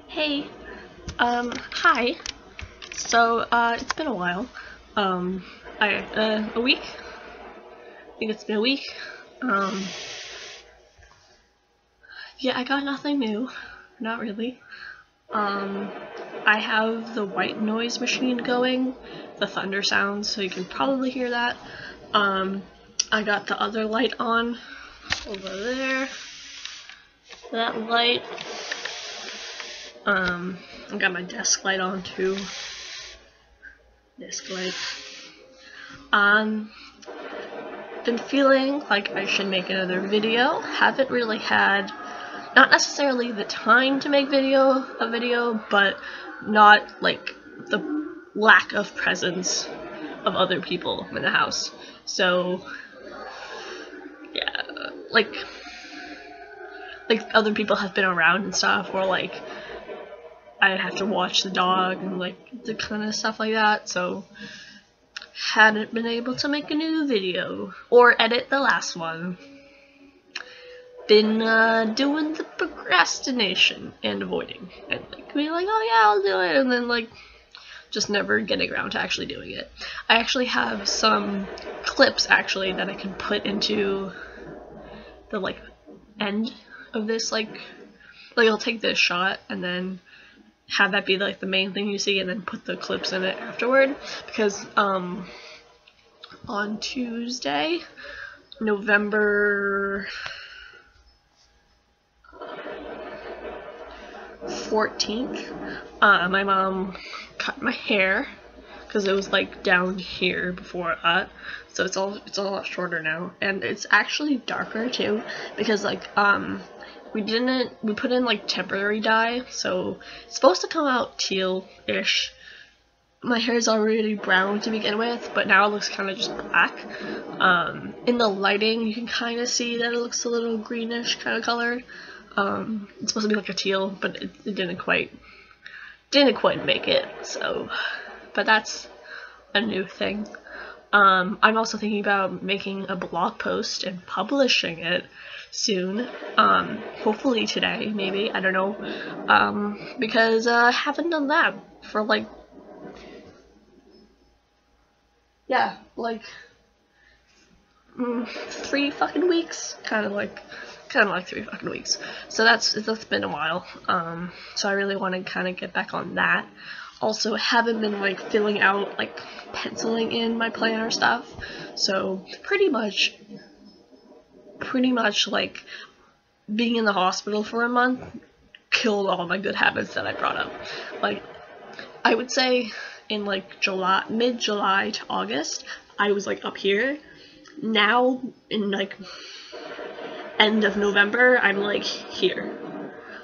Hey, hi. So, it's been a while. A week? I think it's been a week. Um, yeah, I got nothing new. Not really. Um, I have the white noise machine going, the thunder sounds, so you can probably hear that. I got the other light on over there. That light. I got my desk light on too. Desk light. Been feeling like I should make another video. Haven't really had, not necessarily the time to make a video, but not like the lack of presence of other people in the house. So yeah, like other people have been around and stuff, or like I'd have to watch the dog and like the kind of stuff like that. So hadn't been able to make a new video or edit the last one. Been doing the procrastination and avoiding and like being like, oh yeah, I'll do it, and then like just never getting around to actually doing it. I actually have some clips actually that I can put into the like end of this, like I'll take this shot and then have that be like the main thing you see, and then put the clips in it afterward, because on Tuesday, November 14th, my mom cut my hair because it was like down here before that, so it's a lot shorter now, and it's actually darker too, because like we put in like temporary dye, so it's supposed to come out teal-ish. My hair is already brown to begin with, but now it looks kind of just black. In the lighting, you can kind of see that it looks a little greenish kind of color. It's supposed to be like a teal, but it didn't quite make it. So, but that's a new thing. I'm also thinking about making a blog post and publishing it soon, hopefully today, maybe, I don't know, because I haven't done that for like, yeah, like 3 fucking weeks, kind of like 3 fucking weeks. So that's been a while. So I really want to kind of get back on that. Also, haven't been like filling out, like penciling in my planner stuff. So pretty much like being in the hospital for a month killed all my good habits that I brought up. Like, I would say in like mid-July to August, I was like up here. Now in like end of November, I'm like here.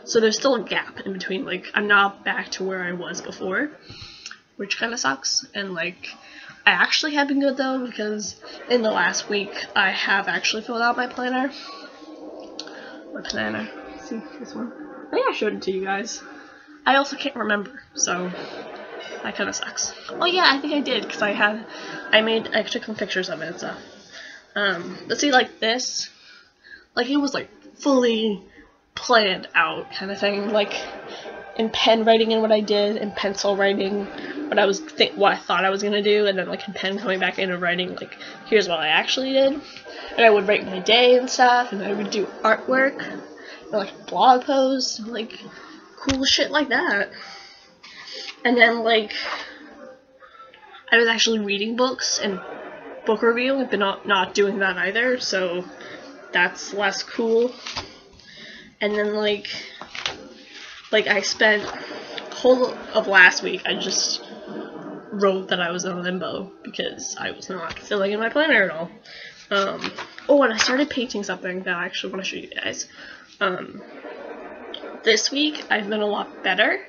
So there's still a gap in between. Like, I'm not back to where I was before, which kind of sucks. And like, I actually have been good though, because in the last week I have actually filled out my planner. See this one? I think I showed it to you guys. I also can't remember, so that kind of sucks. Oh yeah, I think I did, because I took some pictures of it and stuff. But see, like this, like it was like fully planned out kind of thing, like in pen writing in what I did, in pencil writing what I thought I was gonna do, and then like in pen coming back in and writing like here's what I actually did. And I would write my day and stuff, and I would do artwork and like blog posts and like cool shit like that. And then like I was actually reading books and book reviewing, but not doing that either, so that's less cool. And then like I spent whole of last week, I just wrote that I was in limbo because I was not filling in my planner at all. Oh, and I started painting something that I actually want to show you guys. This week I've been a lot better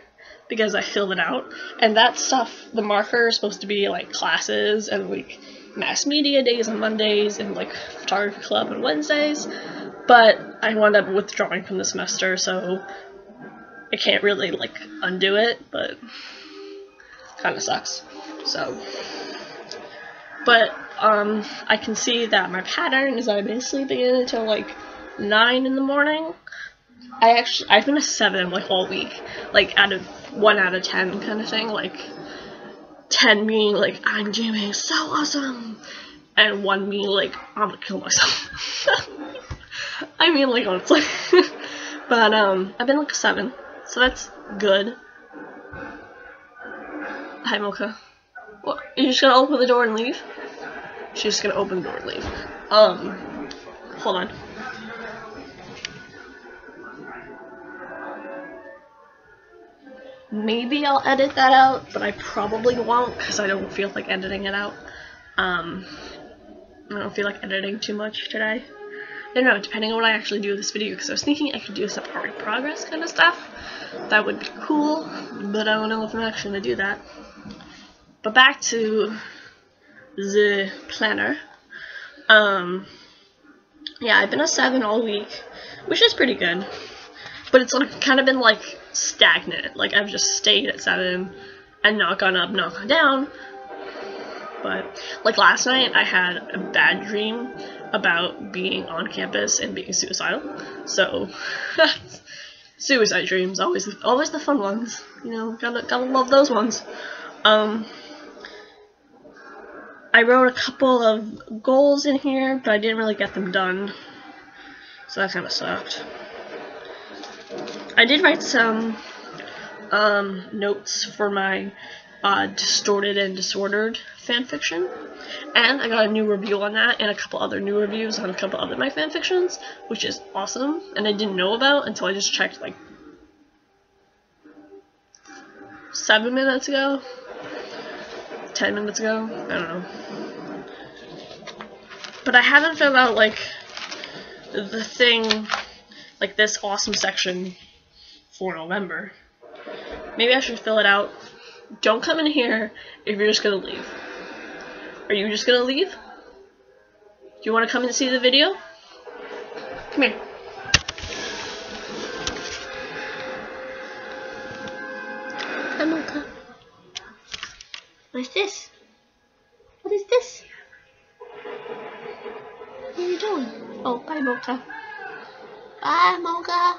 because I filled it out, and that stuff, the marker is supposed to be like classes and like mass media days on Mondays and like photography club on Wednesdays, but I wound up withdrawing from the semester, so I can't really like undo it, but kind of sucks. So, but I can see that my pattern is I basically begin until like 9 in the morning, I've been a 7 like all week, like out of 1 out of 10 kind of thing, like 10 being like I'm doing so awesome, and 1 being like I'm gonna kill myself. I mean, like honestly, but I've been like a 7, so that's good. Hi Mocha. What? You're just gonna open the door and leave? She's just gonna open the door and leave. Hold on. Maybe I'll edit that out, but I probably won't because I don't feel like editing it out. I don't feel like editing too much today. I don't know, depending on what I actually do with this video, because I was thinking I could do some art in progress kind of stuff. That would be cool, but I don't know if I'm actually going to do that. But back to the planner. Yeah, I've been a 7 all week, which is pretty good. But it's like kind of been like stagnant. Like I've just stayed at 7 and not gone up, not gone down. But like last night I had a bad dream about being on campus and being suicidal. So suicide dreams, always the fun ones. You know, gotta love those ones. I wrote a couple of goals in here, but I didn't really get them done. So that kind of sucked. I did write some notes for my distorted and disordered fanfiction, and I got a new review on that and a couple other new reviews on a couple other my fanfictions, which is awesome, and I didn't know about until I just checked like 7 minutes ago, 10 minutes ago, I don't know. But I haven't filled out like the thing, like this awesome section for November. Maybe I should fill it out. Don't come in here if you're just gonna leave. Are you just gonna leave? Do you want to come and see the video? Come here. Hi, Mocha. What's this? What is this? What are you doing? Oh, bye, Mocha. Bye, Mocha.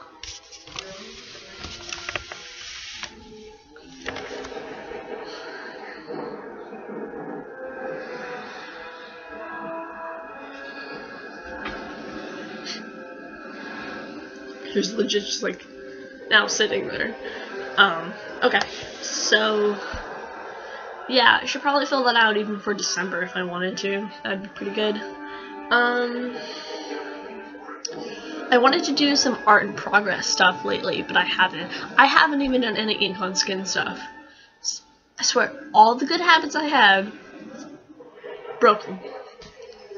She's legit just like now sitting there. Okay, so yeah, I should probably fill that out even for December if I wanted to. That'd be pretty good. I wanted to do some art in progress stuff lately, but I haven't. I haven't even done any ink on skin stuff. I swear, all the good habits I had, broken.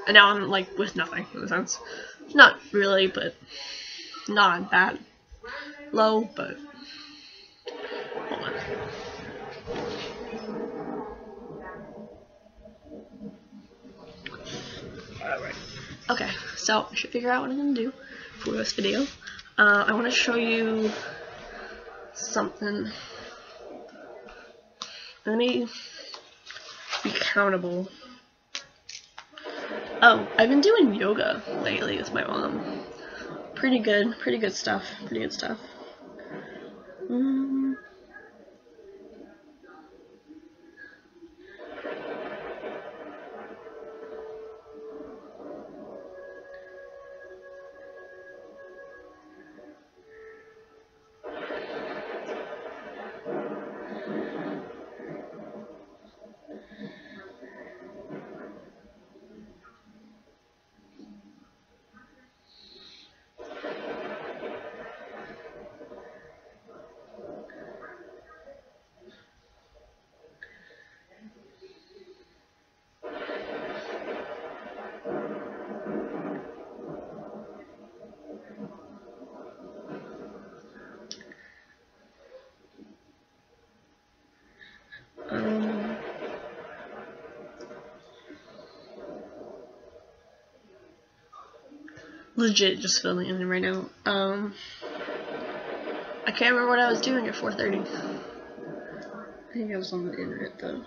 And now I'm like with nothing in a sense. Not really, but not that low, but hold on. Alright. Okay, so I should figure out what I'm gonna do for this video. I want to show you something. Let me be accountable. Oh, I've been doing yoga lately with my mom. Pretty good stuff. Pretty good stuff. Legit just filling in right now. I can't remember what I was doing at 4:30. I think I was on the internet though.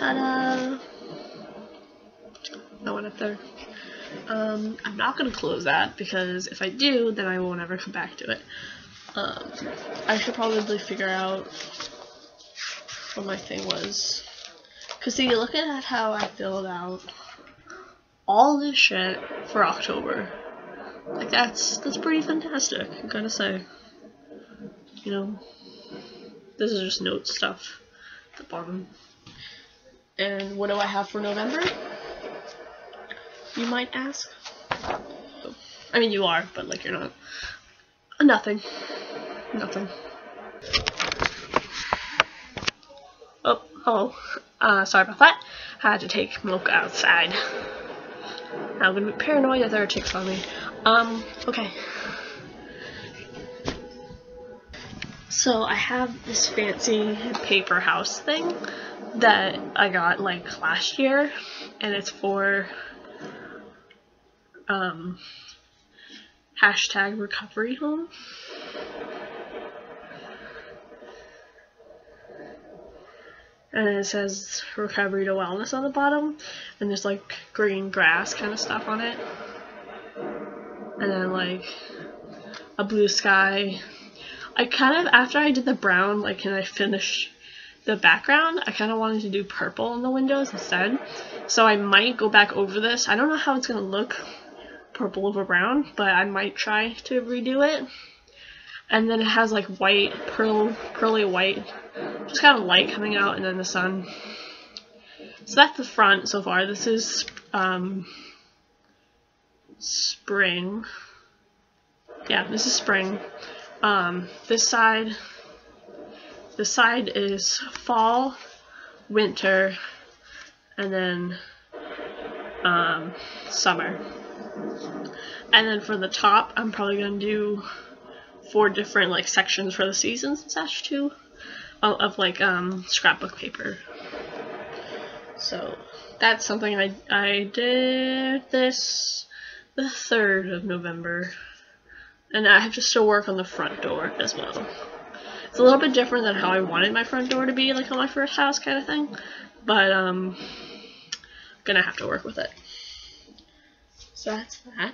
Ta-da! No one up there. I'm not gonna close that because if I do, then I won't ever come back to it. I should probably figure out what my thing was. Cause see, looking at how I filled out all this shit for October, like that's pretty fantastic, I'm gonna say. You know, this is just note stuff at the bottom. And what do I have for November? You might ask. I mean, you are, but like you're not. Nothing. Nothing. Oh, hello. Sorry about that. I had to take Mocha outside. I'm gonna be paranoid that there are ticks on me. Okay. So I have this fancy paper house thing that I got like last year, and it's for hashtag recovery home. And it says recovery to wellness on the bottom, and there's like green grass kind of stuff on it, and then like a blue sky. I kind of, after I did the brown, like, and I finished the background, I kind of wanted to do purple on the windows instead, so I might go back over this. I don't know how it's gonna look purple over brown, but I might try to redo it. And then it has like white, pearly white, just kind of light coming out, and then the sun. So that's the front so far. This is spring. Yeah, this is spring. This side is fall, winter, and then summer. And then for the top, I'm probably gonna do 4 different like sections for the seasons and such too, of like scrapbook paper. So that's something I did this the 3rd of November, and I have to still work on the front door as well. It's a little bit different than how I wanted my front door to be, like on my first house kind of thing, but gonna have to work with it. So that's that.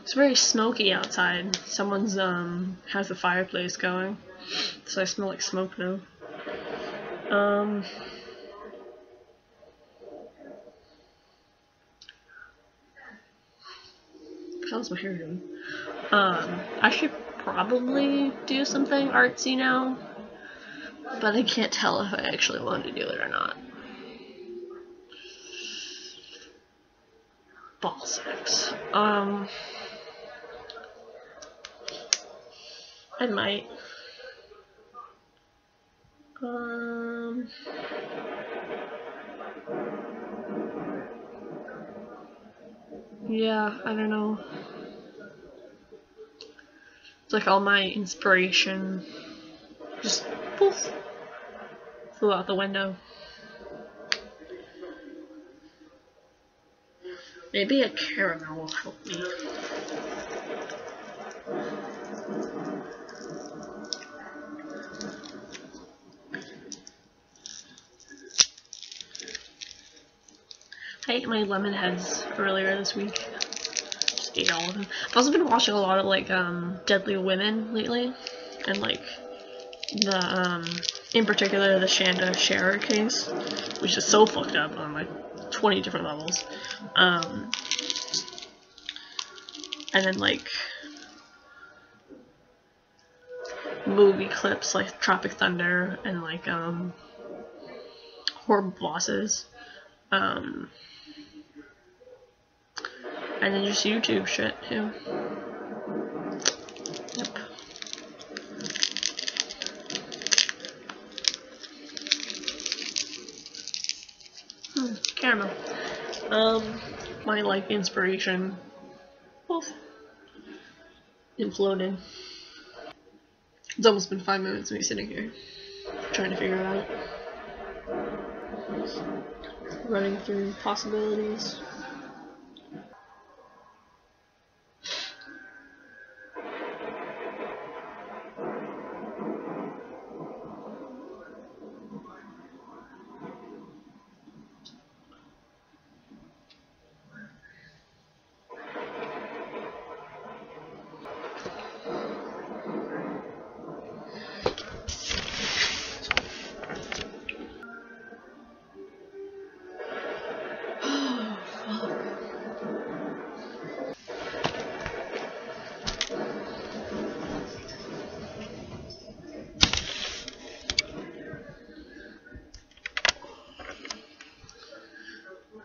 It's very smoky outside. Someone's has the fireplace going, so I smell like smoke now. How's my hair doing? I should probably do something artsy now, but I can't tell if I actually want to do it or not. Ball sacks. I might. Yeah, I don't know. It's like all my inspiration just poof flew out the window. Maybe a caramel will help me. I ate my lemon heads earlier this week. Just ate all of them. I've also been watching a lot of like Deadly Women lately, and like the in particular the Shanda Sharer case, which is so fucked up on like 20 different levels. And then like movie clips like Tropic Thunder and like Horrible Bosses. And then just YouTube shit too. Yep. Caramel. My like inspiration oof, imploded. It's almost been 5 minutes of me sitting here trying to figure it out. Running through possibilities.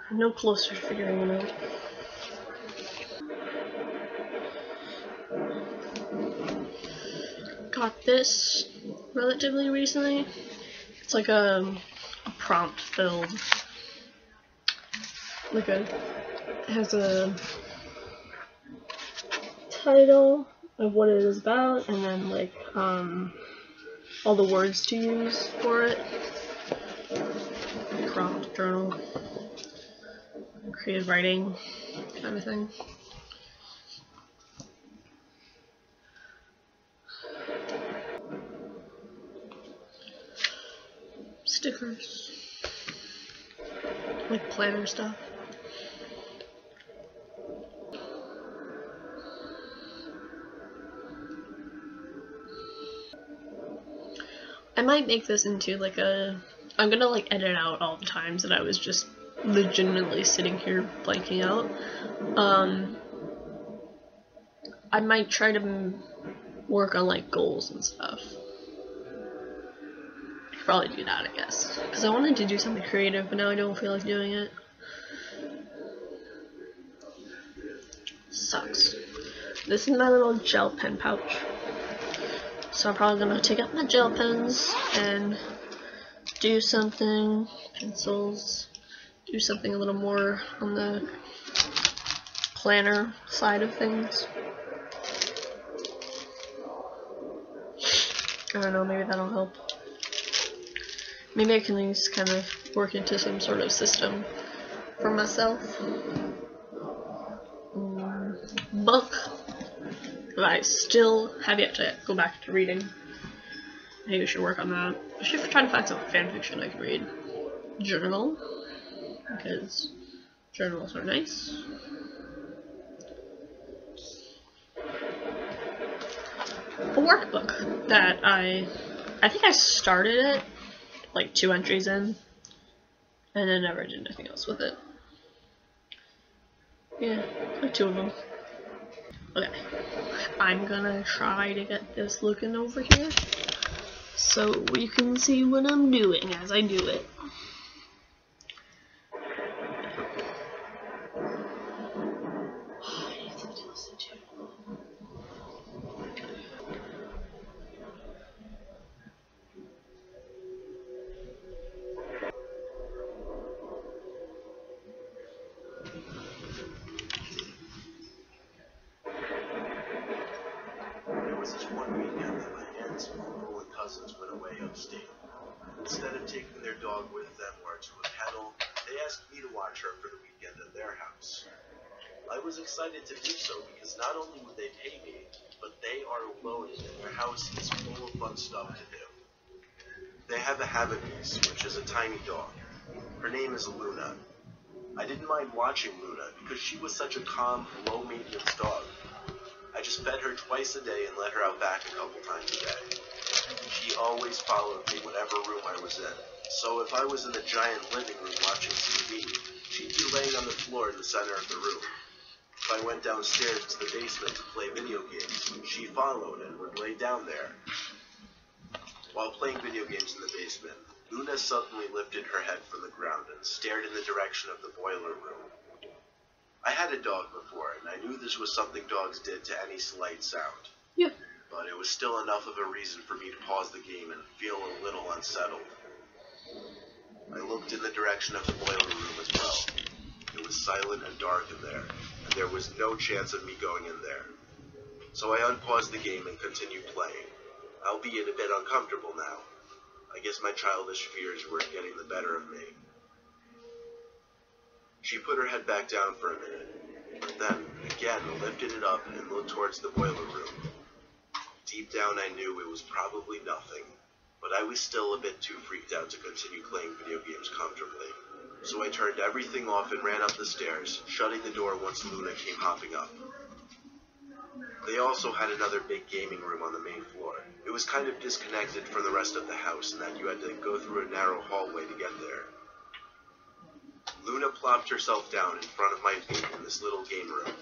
I'm no closer to figuring it out. Got this relatively recently. It's like a prompt filled, it has a title of what it is about, and then like all the words to use for it. Prompt journal, creative writing kind of thing. Stickers, like planner stuff. I might make this into like I'm gonna like edit out all the times that I was just legitimately sitting here blanking out. I might try to work on like goals and stuff. I could probably do that, I guess, because I wanted to do something creative, but now I don't feel like doing it. Sucks. This is my little gel pen pouch. So I'm probably gonna take out my gel pens and do something, pencils, do something a little more on the planner side of things. I don't know, maybe that'll help. Maybe I can just kind of work into some sort of system for myself. Book. But I still have yet to go back to reading. Maybe we should work on that. I should try to find some fanfiction I can read. Journal, because journals are nice. A workbook that I think I started it, like 2 entries in, and then never did anything else with it. Yeah, like 2 of them. Okay, I'm gonna try to get this looking over here so you can see what I'm doing as I do it. One weekend that my aunt's uncle and cousins went away upstate. Instead of taking their dog with them or to a kennel, they asked me to watch her for the weekend at their house. I was excited to do so because not only would they pay me, but they are alone and their house is full of fun stuff to do. They have a Havanese, which is a tiny dog. Her name is Luna. I didn't mind watching Luna because she was such a calm, low-maintenance dog. I just fed her twice a day and let her out back a couple times a day. She always followed me whatever room I was in, so if I was in the giant living room watching TV, she'd be laying on the floor in the center of the room. If I went downstairs to the basement to play video games, she followed and would lay down there. While playing video games in the basement, Luna suddenly lifted her head from the ground and stared in the direction of the boiler room. I had a dog before, and I knew this was something dogs did to any slight sound. Yeah. But it was still enough of a reason for me to pause the game and feel a little unsettled. I looked in the direction of the boiler room as well. It was silent and dark in there, and there was no chance of me going in there. So I unpaused the game and continued playing, albeit a bit uncomfortable now. I guess my childish fears were getting the better of me. She put her head back down for a minute, but then, again, lifted it up and looked towards the boiler room. Deep down I knew it was probably nothing, but I was still a bit too freaked out to continue playing video games comfortably. So I turned everything off and ran up the stairs, shutting the door once Luna came hopping up. They also had another big gaming room on the main floor. It was kind of disconnected from the rest of the house in that you had to go through a narrow hallway to get there. Luna plopped herself down in front of my feet in this little game room.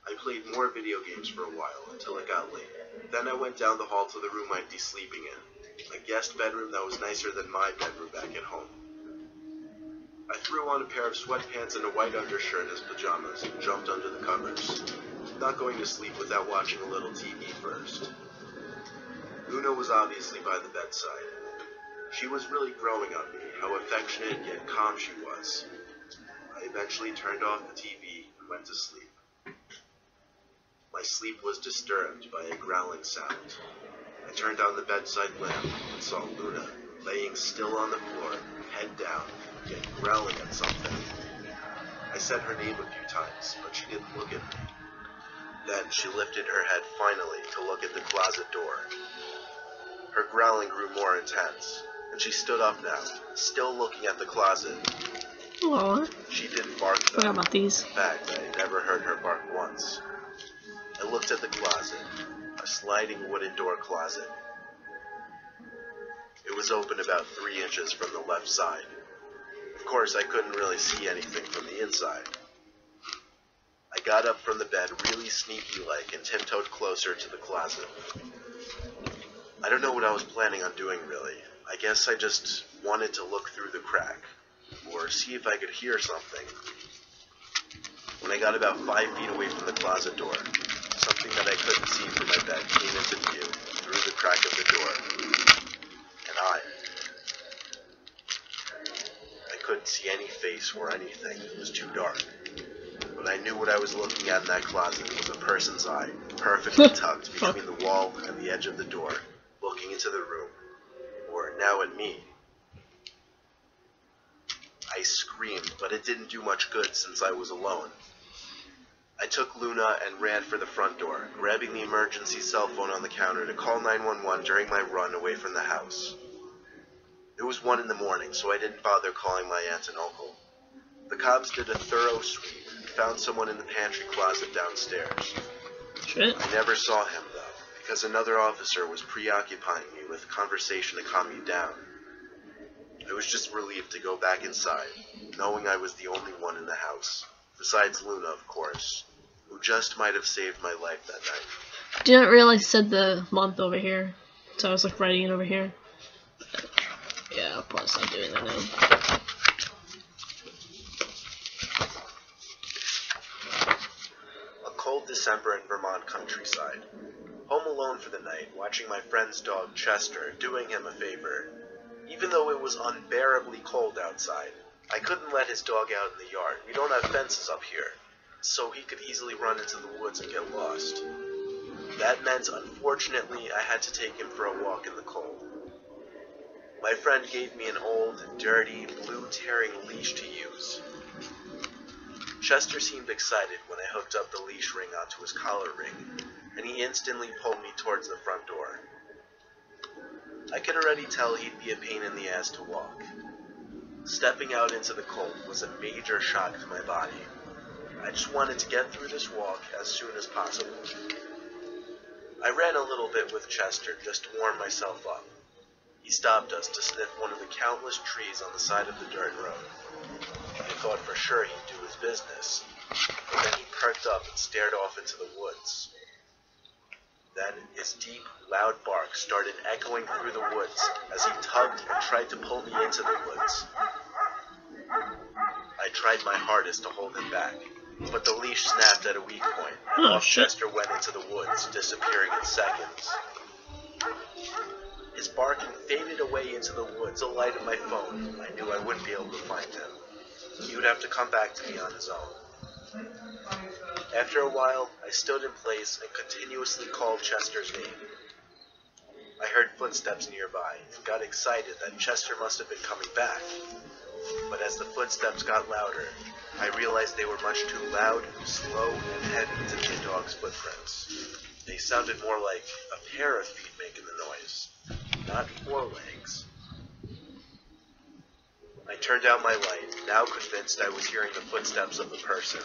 I played more video games for a while until it got late. Then I went down the hall to the room I'd be sleeping in, a guest bedroom that was nicer than my bedroom back at home. I threw on a pair of sweatpants and a white undershirt as pajamas and jumped under the covers, not going to sleep without watching a little TV first. Luna was obviously by the bedside. She was really growing on me, how affectionate yet calm she was. I eventually turned off the TV and went to sleep. My sleep was disturbed by a growling sound. I turned on the bedside lamp and saw Luna laying still on the floor, head down, yet growling at something. I said her name a few times, but she didn't look at me. Then she lifted her head finally to look at the closet door. Her growling grew more intense, and she stood up now, still looking at the closet. Aww. She didn't bark though. Forgot about these. In fact, I had never heard her bark once. I looked at the closet, a sliding wooden door closet. It was open about 3 inches from the left side. Of course, I couldn't really see anything from the inside. I got up from the bed really sneaky-like and tiptoed closer to the closet. I don't know what I was planning on doing really. I guess I just wanted to look through the crack, or see if I could hear something. When I got about 5 feet away from the closet door, something that I couldn't see from my bed came into view through the crack of the door. And I couldn't see any face or anything. It was too dark. But I knew what I was looking at in that closet was a person's eye, perfectly tucked between the wall and the edge of the door, looking into the room, or now at me. I screamed, but it didn't do much good since I was alone. I took Luna and ran for the front door, grabbing the emergency cell phone on the counter to call 911 during my run away from the house. It was 1 in the morning, so I didn't bother calling my aunt and uncle. The cops did a thorough sweep and found someone in the pantry closet downstairs. Shit. I never saw him, though, because another officer was preoccupying me with conversation to calm me down. I was just relieved to go back inside, knowing I was the only one in the house, besides Luna, of course, who just might have saved my life that night. Didn't realize it said the month over here, so I was like writing it over here. Yeah, I'll probably stop doing that now. A cold December in Vermont countryside. Home alone for the night, watching my friend's dog Chester, doing him a favor. Even though it was unbearably cold outside, I couldn't let his dog out in the yard. We don't have fences up here, so he could easily run into the woods and get lost. That meant, unfortunately, I had to take him for a walk in the cold. My friend gave me an old, dirty, blue tearing leash to use. Chester seemed excited when I hooked up the leash ring onto his collar ring, and he instantly pulled me towards the front door. I could already tell he'd be a pain in the ass to walk. Stepping out into the cold was a major shock to my body. I just wanted to get through this walk as soon as possible. I ran a little bit with Chester just to warm myself up. He stopped us to sniff one of the countless trees on the side of the dirt road. I thought for sure he'd do his business, but then he perked up and stared off into the woods. Then his deep, loud bark started echoing through the woods as he tugged and tried to pull me into the woods. I tried my hardest to hold him back, but the leash snapped at a weak point, and off Chester went into the woods, disappearing in seconds. His barking faded away into the woods. A light of my phone. I knew I wouldn't be able to find him. He would have to come back to me on his own. After a while, I stood in place and continuously called Chester's name. I heard footsteps nearby and got excited that Chester must have been coming back. But as the footsteps got louder, I realized they were much too loud, slow, and heavy to be a dog's footprints. They sounded more like a pair of feet making the noise, not 4 legs. I turned out my light, now convinced I was hearing the footsteps of a person.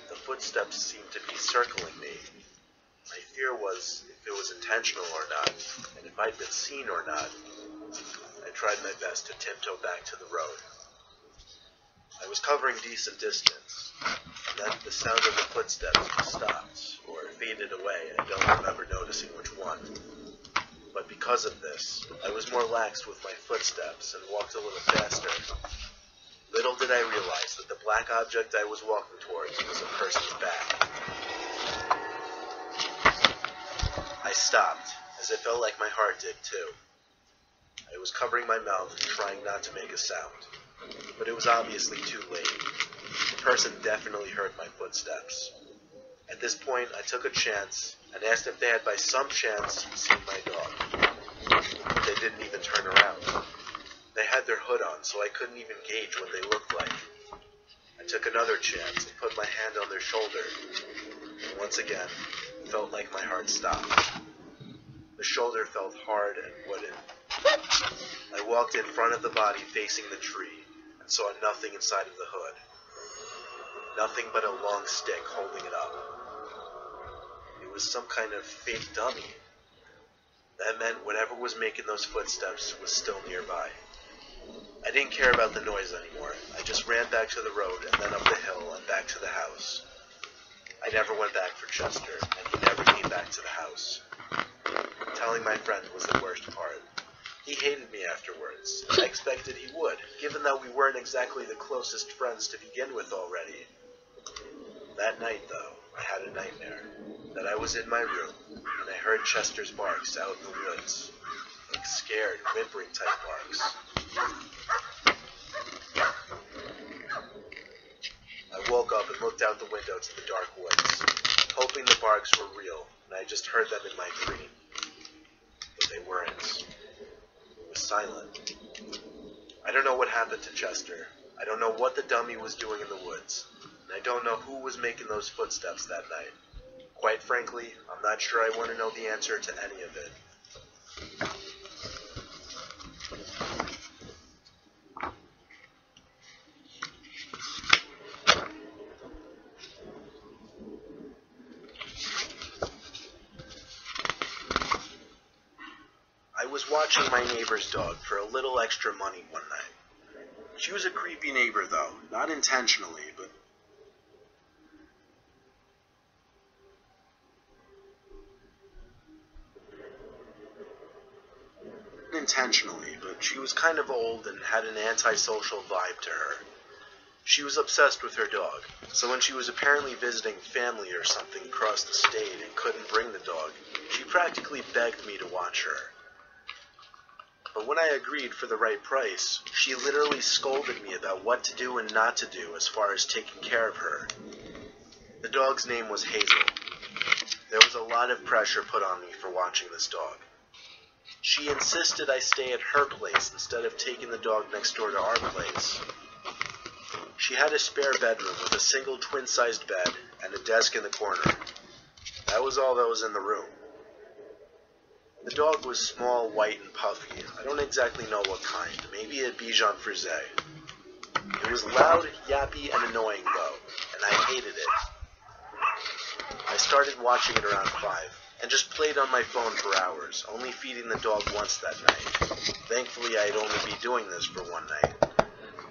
The footsteps seemed to be circling me. My fear was if it was intentional or not, and if I'd been seen or not. I tried my best to tiptoe back to the road. I was covering decent distance, and then the sound of the footsteps stopped, or faded away. I don't remember noticing which one. But because of this, I was more lax with my footsteps and walked a little faster. Little did I realize that the black object I was walking towards was a person's back. I stopped, as it felt like my heart did too. I was covering my mouth and trying not to make a sound, but it was obviously too late. The person definitely heard my footsteps. At this point, I took a chance and asked if they had by some chance seen my dog. But they didn't even turn around. They had their hood on, so I couldn't even gauge what they looked like. I took another chance and put my hand on their shoulder, and once again, felt like my heart stopped. The shoulder felt hard and wooden. I walked in front of the body facing the tree and saw nothing inside of the hood. Nothing but a long stick holding it up. It was some kind of fake dummy. That meant whatever was making those footsteps was still nearby. I didn't care about the noise anymore. I just ran back to the road and then up the hill and back to the house. I never went back for Chester, and he never came back to the house. Telling my friend was the worst part. He hated me afterwards, and I expected he would, given that we weren't exactly the closest friends to begin with already. That night, though, I had a nightmare. That I was in my room, and I heard Chester's barks out in the woods. Like scared, whimpering type barks. I woke up and looked out the window to the dark woods, hoping the barks were real, and I just heard them in my dream. But they weren't. It was silent. I don't know what happened to Chester. I don't know what the dummy was doing in the woods, and I don't know who was making those footsteps that night. Quite frankly, I'm not sure I want to know the answer to any of it. I was watching my neighbor's dog for a little extra money one night. She was a creepy neighbor, though, not intentionally, but she was kind of old and had an antisocial vibe to her. She was obsessed with her dog, so when she was apparently visiting family or something across the state and couldn't bring the dog, she practically begged me to watch her. But when I agreed for the right price, she literally scolded me about what to do and not to do as far as taking care of her. The dog's name was Hazel. There was a lot of pressure put on me for watching this dog. She insisted I stay at her place instead of taking the dog next door to our place. She had a spare bedroom with a single twin-sized bed and a desk in the corner. That was all that was in the room. The dog was small, white, and puffy. I don't exactly know what kind. Maybe a Bichon Frise. It was loud, yappy, and annoying, though, and I hated it. I started watching it around 5, and just played on my phone for hours, only feeding the dog once that night. Thankfully, I'd only be doing this for one night.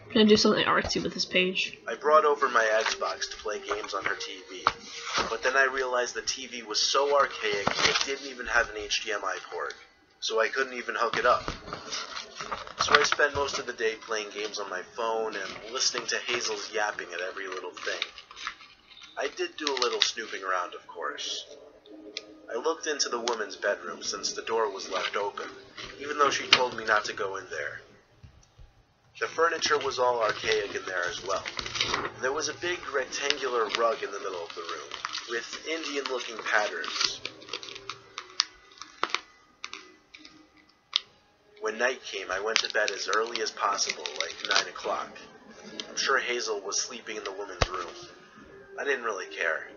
I'm gonna do something artsy with this page. I brought over my Xbox to play games on her TV, but then I realized the TV was so archaic it didn't even have an HDMI port, so I couldn't even hook it up. So I spent most of the day playing games on my phone and listening to Hazel's yapping at every little thing. I did do a little snooping around, of course. I looked into the woman's bedroom since the door was left open, even though she told me not to go in there. The furniture was all archaic in there as well. There was a big rectangular rug in the middle of the room, with Indian-looking patterns. When night came, I went to bed as early as possible, like 9 o'clock. I'm sure Hazel was sleeping in the woman's room. I didn't really care.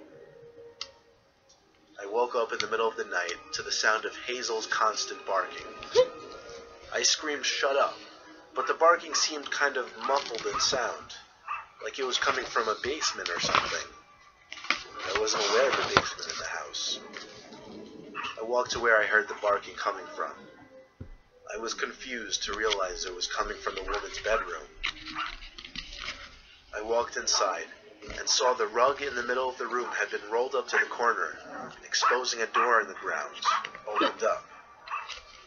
I woke up in the middle of the night to the sound of Hazel's constant barking. I screamed, "Shut up," but the barking seemed kind of muffled in sound, like it was coming from a basement or something. I wasn't aware of a basement in the house. I walked to where I heard the barking coming from. I was confused to realize it was coming from the woman's bedroom. I walked inside and saw the rug in the middle of the room had been rolled up to the corner, exposing a door in the ground, opened up.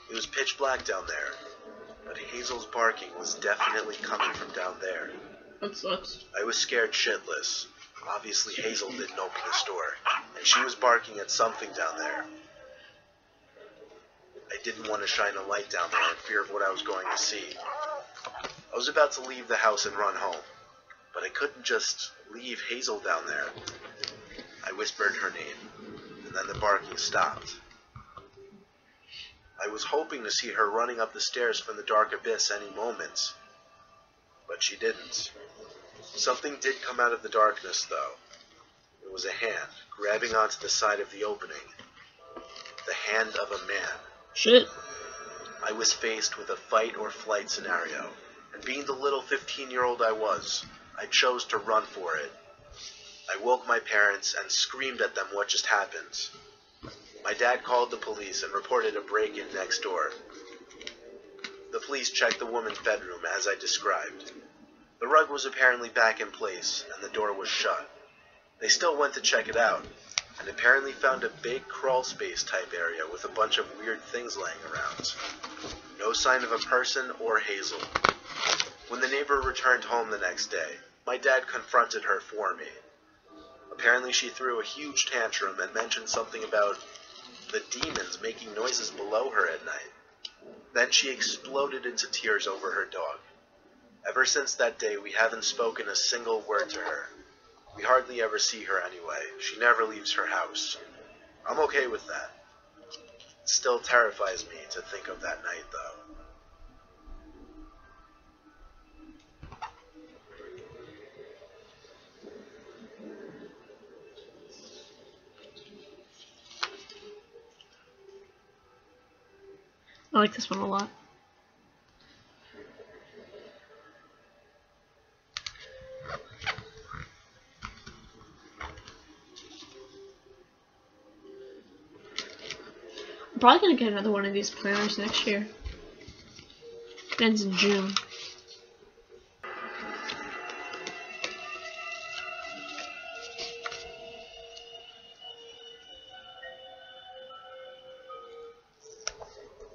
It was pitch black down there, but Hazel's barking was definitely coming from down there. That sucks. I was scared shitless. Obviously Hazel didn't open this door, and she was barking at something down there. I didn't want to shine a light down there in fear of what I was going to see. I was about to leave the house and run home, but I couldn't just leave Hazel down there. I whispered her name, and then the barking stopped. I was hoping to see her running up the stairs from the dark abyss any moment, but she didn't. Something did come out of the darkness, though. It was a hand grabbing onto the side of the opening. The hand of a man. Shit. I was faced with a fight or flight scenario, and being the little 15-year-old I was, I chose to run for it. I woke my parents and screamed at them what just happened. My dad called the police and reported a break-in next door. The police checked the woman's bedroom as I described. The rug was apparently back in place, and the door was shut. They still went to check it out, and apparently found a big crawl space type area with a bunch of weird things laying around. No sign of a person or Hazel. When the neighbor returned home the next day, my dad confronted her for me. Apparently she threw a huge tantrum and mentioned something about the demons making noises below her at night. Then she exploded into tears over her dog. Ever since that day, we haven't spoken a single word to her. We hardly ever see her anyway. She never leaves her house. I'm okay with that. It still terrifies me to think of that night, though. I like this one a lot. I'm probably gonna get another one of these planners next year. It ends in June.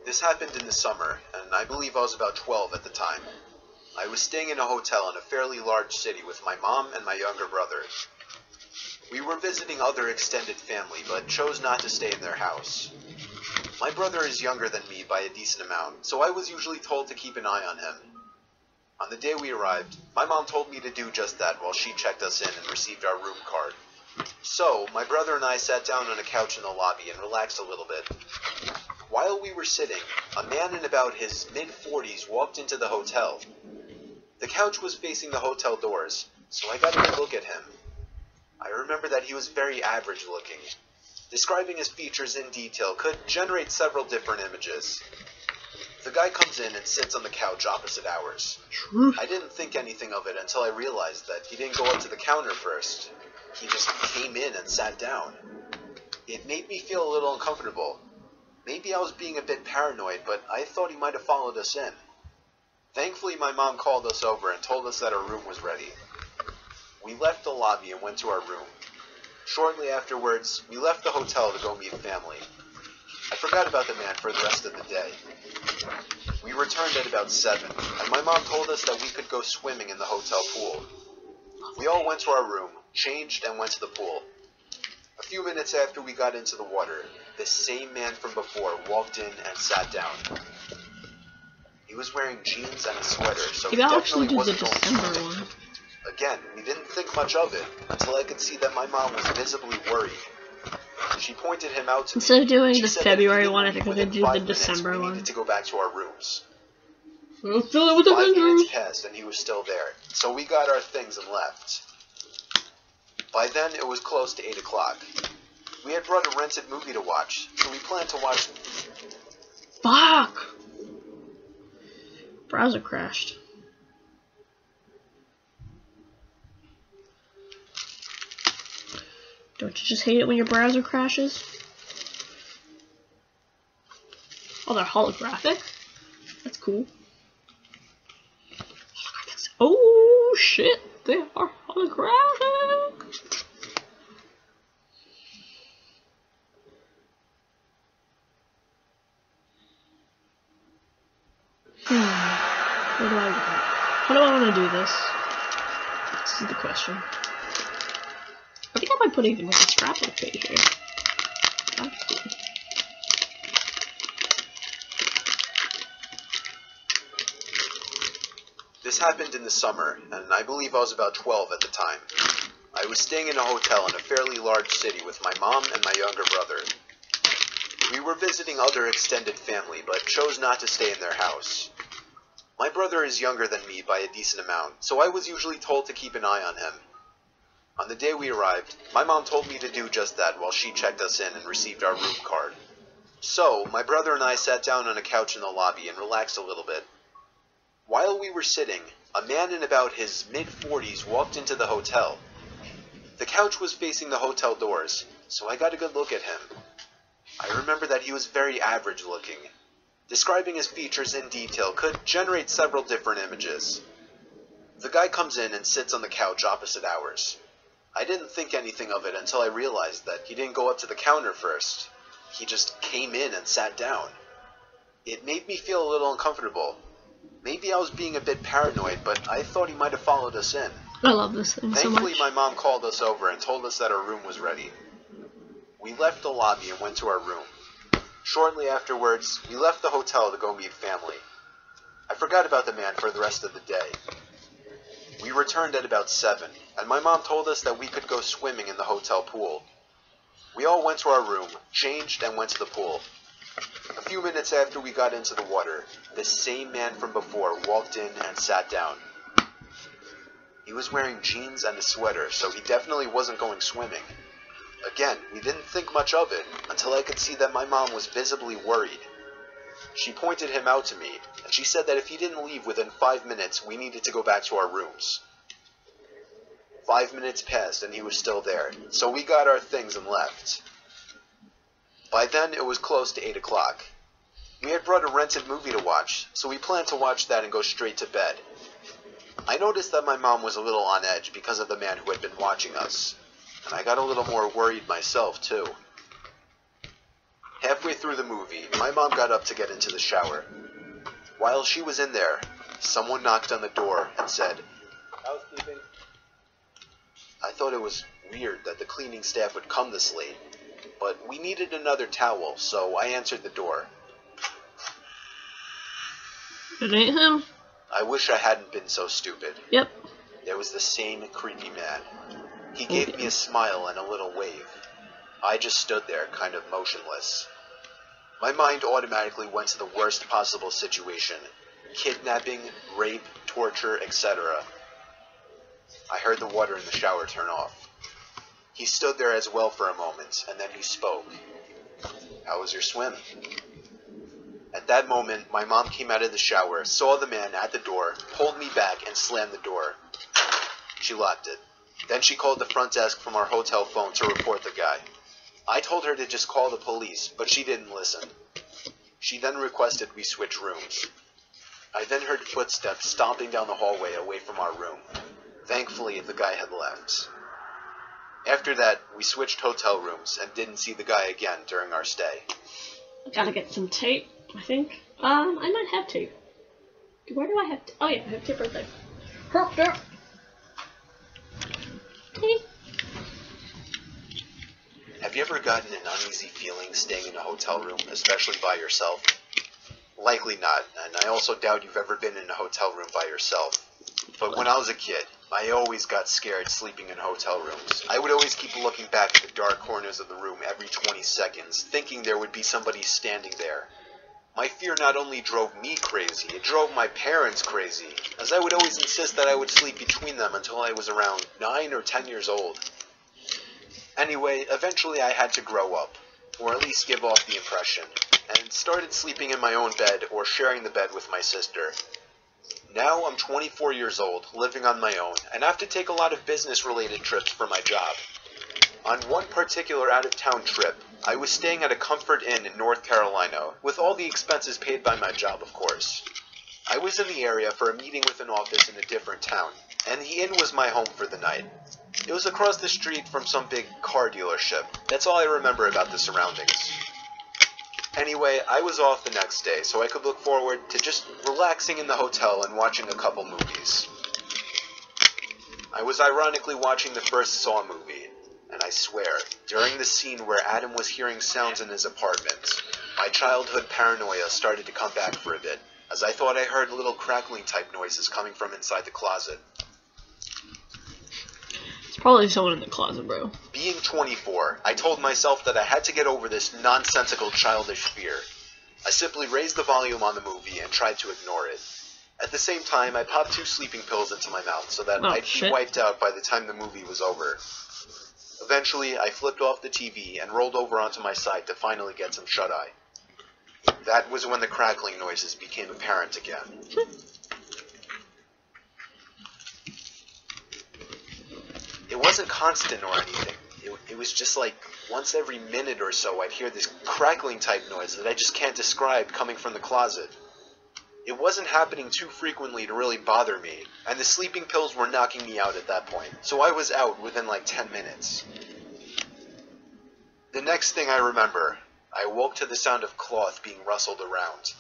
This happened in the summer, and I believe I was about 12 at the time. I was staying in a hotel in a fairly large city with my mom and my younger brother. We were visiting other extended family, but chose not to stay in their house. My brother is younger than me by a decent amount, so I was usually told to keep an eye on him. On the day we arrived, my mom told me to do just that while she checked us in and received our room card. So, my brother and I sat down on a couch in the lobby and relaxed a little bit. While we were sitting, a man in about his mid-40s walked into the hotel. The couch was facing the hotel doors, so I got a good look at him. I remember that he was very average looking. Describing his features in detail could generate several different images. The guy comes in and sits on the couch opposite ours. I didn't think anything of it until I realized that he didn't go up to the counter first. He just came in and sat down. It made me feel a little uncomfortable. Maybe I was being a bit paranoid, but I thought he might have followed us in. Thankfully, my mom called us over and told us that our room was ready. We left the lobby and went to our room. Shortly afterwards, we left the hotel to go meet family. I forgot about the man for the rest of the day. We returned at about 7, and my mom told us that we could go swimming in the hotel pool. We all went to our room, changed, and went to the pool. A few minutes after we got into the water, the same man from before walked in and sat down. He was wearing jeans and a sweater, so he definitely wasn't going swimming. Again, we didn't think much of it until I could see that my mom was visibly worried. She pointed him out to me. Instead of doing the February one, I think we're going to do the December one. We needed to go back to our rooms. I'll fill it with the 5 minutes vendors. passed and he was still there, so we got our things and left. By then, it was close to 8 o'clock. We had brought a rented movie to watch, so we planned to watch... Fuck! Browser crashed. Don't you just hate it when your browser crashes? Oh, they're holographic? That's cool. Oh shit, they are holographic! What do I want? How do I want to do this? This is the question. I think I might put even like a scrapbook page here. That's cool. This happened in the summer, and I believe I was about 12 at the time. I was staying in a hotel in a fairly large city with my mom and my younger brother. We were visiting other extended family, but chose not to stay in their house. My brother is younger than me by a decent amount, so I was usually told to keep an eye on him. On the day we arrived, my mom told me to do just that while she checked us in and received our room card. So, my brother and I sat down on a couch in the lobby and relaxed a little bit. While we were sitting, a man in about his mid-40s walked into the hotel. The couch was facing the hotel doors, so I got a good look at him. I remember that he was very average looking. Describing his features in detail could generate several different images. The guy comes in and sits on the couch opposite ours. I didn't think anything of it until I realized that he didn't go up to the counter first. He just came in and sat down. It made me feel a little uncomfortable. Maybe I was being a bit paranoid, but I thought he might have followed us in. I love this thing so much. Thankfully, my mom called us over and told us that our room was ready. We left the lobby and went to our room. Shortly afterwards, we left the hotel to go meet family. I forgot about the man for the rest of the day. We returned at about 7, and my mom told us that we could go swimming in the hotel pool. We all went to our room, changed, and went to the pool. A few minutes after we got into the water, the same man from before walked in and sat down. He was wearing jeans and a sweater, so he definitely wasn't going swimming. Again, we didn't think much of it until I could see that my mom was visibly worried. She pointed him out to me, and she said that if he didn't leave within 5 minutes, we needed to go back to our rooms. 5 minutes passed and he was still there, so we got our things and left. By then, it was close to 8 o'clock. We had brought a rented movie to watch, so we planned to watch that and go straight to bed. I noticed that my mom was a little on edge because of the man who had been watching us, and I got a little more worried myself, too. Halfway through the movie, my mom got up to get into the shower. While she was in there, someone knocked on the door and said, "Housekeeping." I thought it was weird that the cleaning staff would come this late, but we needed another towel, so I answered the door. It ain't him. I wish I hadn't been so stupid. Yep. It was the same creepy man. He gave me a smile and a little wave. I just stood there, kind of motionless. My mind automatically went to the worst possible situation. Kidnapping, rape, torture, etc. I heard the water in the shower turn off. He stood there as well for a moment, and then he spoke. "How was your swim?" At that moment, my mom came out of the shower, saw the man at the door, pulled me back, and slammed the door. She locked it. Then she called the front desk from our hotel phone to report the guy. I told her to just call the police, but she didn't listen. She then requested we switch rooms. I then heard footsteps stomping down the hallway away from our room. Thankfully, the guy had left. After that, we switched hotel rooms and didn't see the guy again during our stay. I gotta get some tape, I think. I might have tape. Where do I have tape? Oh yeah, I have tape right there. Hooked up. Tape. Have you ever gotten an uneasy feeling staying in a hotel room, especially by yourself? Likely not, and I also doubt you've ever been in a hotel room by yourself. But when I was a kid, I always got scared sleeping in hotel rooms. I would always keep looking back at the dark corners of the room every 20 seconds, thinking there would be somebody standing there. My fear not only drove me crazy, it drove my parents crazy, as I would always insist that I would sleep between them until I was around 9 or 10 years old. Anyway, eventually I had to grow up, or at least give off the impression, and started sleeping in my own bed or sharing the bed with my sister. Now I'm 24 years old, living on my own, and have to take a lot of business-related trips for my job. On one particular out-of-town trip, I was staying at a Comfort Inn in North Carolina, with all the expenses paid by my job, of course. I was in the area for a meeting with an office in a different town, and the inn was my home for the night. It was across the street from some big car dealership. That's all I remember about the surroundings. Anyway, I was off the next day, so I could look forward to just relaxing in the hotel and watching a couple movies. I was ironically watching the first Saw movie, and I swear, during the scene where Adam was hearing sounds in his apartment, my childhood paranoia started to come back for a bit, as I thought I heard little crackling type noises coming from inside the closet. It's probably someone in the closet, bro. Being 24, I told myself that I had to get over this nonsensical childish fear. I simply raised the volume on the movie and tried to ignore it. At the same time, I popped 2 sleeping pills into my mouth so that I'd be wiped out by the time the movie was over. Eventually, I flipped off the TV and rolled over onto my side to finally get some shut-eye. That was when the crackling noises became apparent again. It wasn't constant or anything. It was just like once every minute or so I'd hear this crackling type noise that I just can't describe coming from the closet. It wasn't happening too frequently to really bother me, and the sleeping pills were knocking me out at that point, so I was out within like 10 minutes. The next thing I remember, I woke to the sound of cloth being rustled around.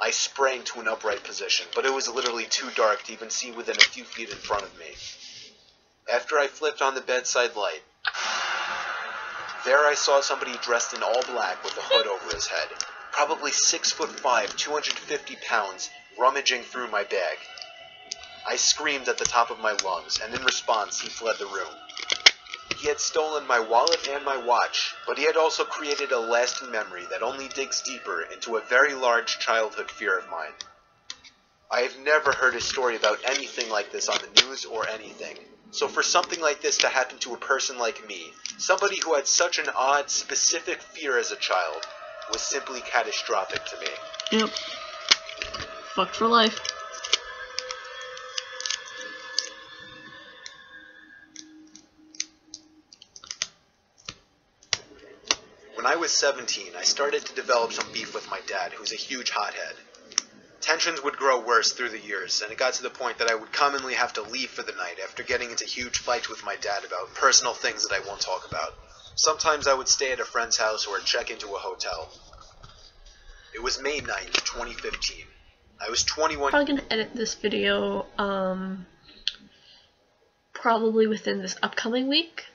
I sprang to an upright position, but it was literally too dark to even see within a few feet in front of me. After I flipped on the bedside light, there I saw somebody dressed in all black with a hood over his head, probably 6'5", 250 pounds, rummaging through my bag. I screamed at the top of my lungs, and in response, he fled the room. He had stolen my wallet and my watch, but he had also created a lasting memory that only digs deeper into a very large childhood fear of mine. I have never heard a story about anything like this on the news or anything. So for something like this to happen to a person like me, somebody who had such an odd, specific fear as a child, was simply catastrophic to me. Yep. Fucked for life. When I was 17, I started to develop some beef with my dad, who's a huge hothead. Tensions would grow worse through the years, and it got to the point that I would commonly have to leave for the night after getting into huge fights with my dad about personal things that I won't talk about. Sometimes I would stay at a friend's house or check into a hotel. It was May 9th, 2015. I was 21. I'm probably gonna edit this video, probably within this upcoming week,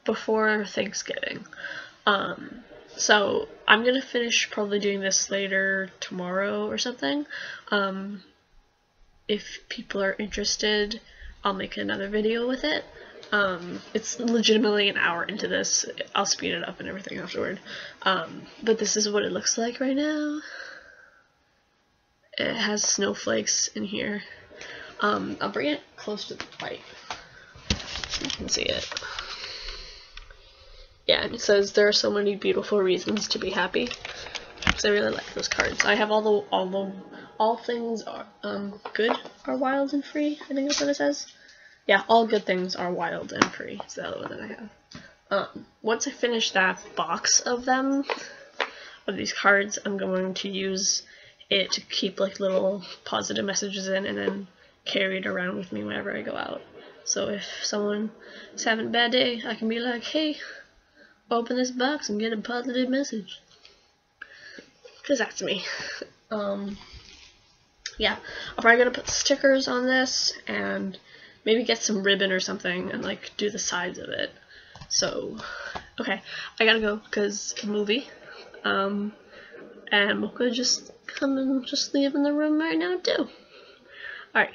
before Thanksgiving. So I'm gonna finish probably doing this later tomorrow or something. If people are interested, I'll make another video with it. It's legitimately an hour into this. I'll speed it up and everything afterward. But this is what it looks like right now. It has snowflakes in here. I'll bring it close to the light so you can see it. Yeah, and it says there are so many beautiful reasons to be happy. Because I really like those cards. I have all things are good are wild and free. I think that's what it says. Yeah, all good things are wild and free. It's the other one that I have. Once I finish that box of them, of these cards, I'm going to use it to keep like little positive messages in and then carry it around with me whenever I go out. So if someone is having a bad day, I can be like, hey, open this box and get a positive message. Because that's me. Yeah, I'm probably going to put stickers on this and maybe get some ribbon or something and like do the sides of it. So, okay, I gotta go because movie. And Mocha just come and just leave in the room right now too. Alright.